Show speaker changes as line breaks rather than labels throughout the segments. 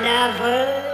wonderful.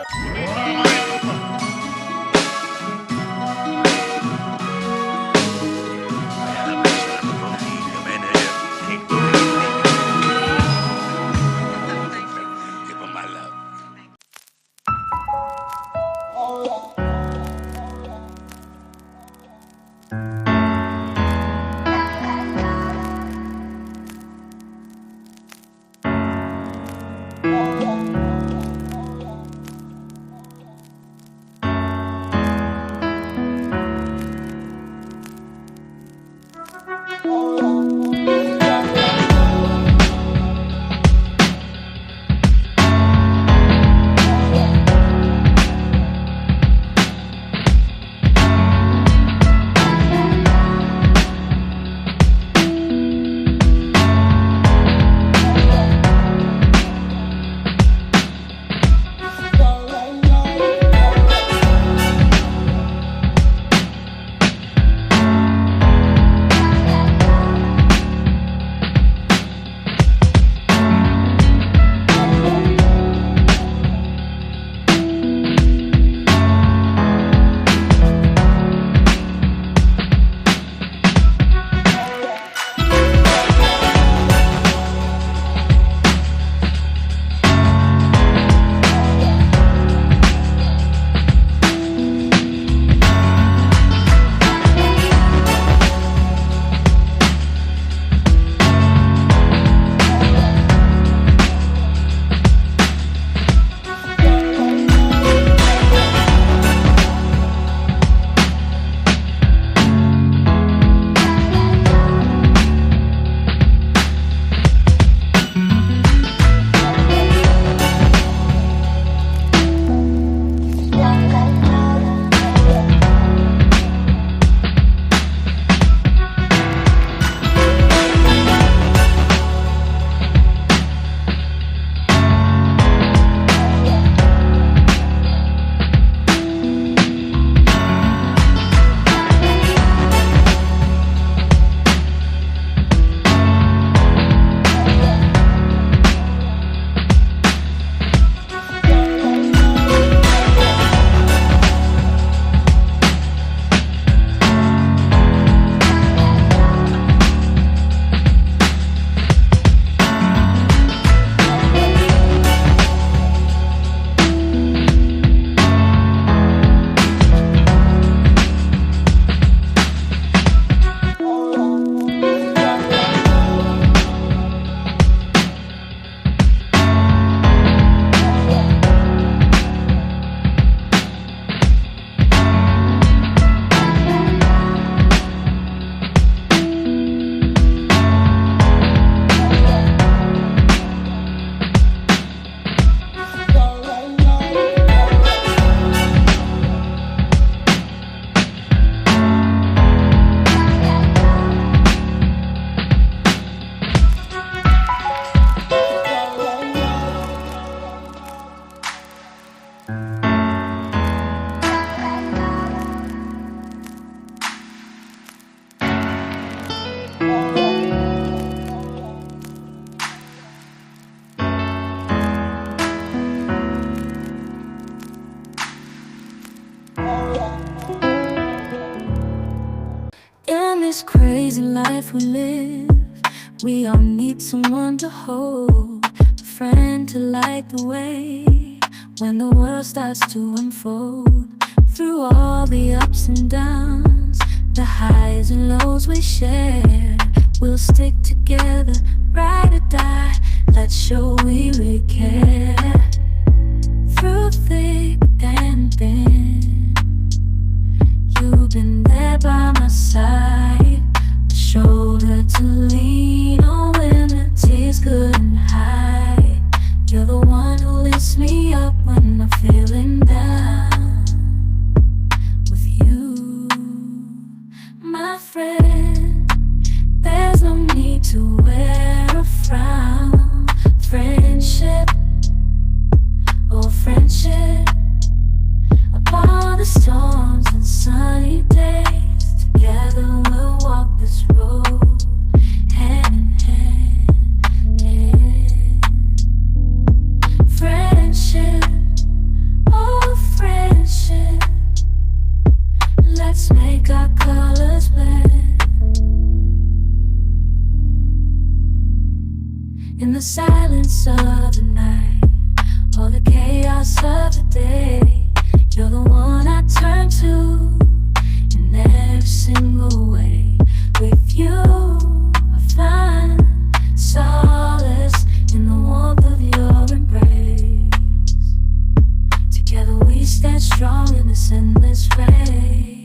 In this crazy life we live, we all need someone to hold, a friend to light the way when the world starts to unfold. Through all the ups and downs, the highs and lows we share, we'll stick together, ride or die. Let's show we really care. Through thick and thin, you've been there by my side, a shoulder to lean on when the tears couldn't hide. You're the one who lifts me up when I'm feeling down. With you, my friend, there's no need to wear a frown. Friendship, oh friendship, upon the storms and sunny days, together we'll walk this road, hand in hand, yeah. Friendship, stand strong in this endless race.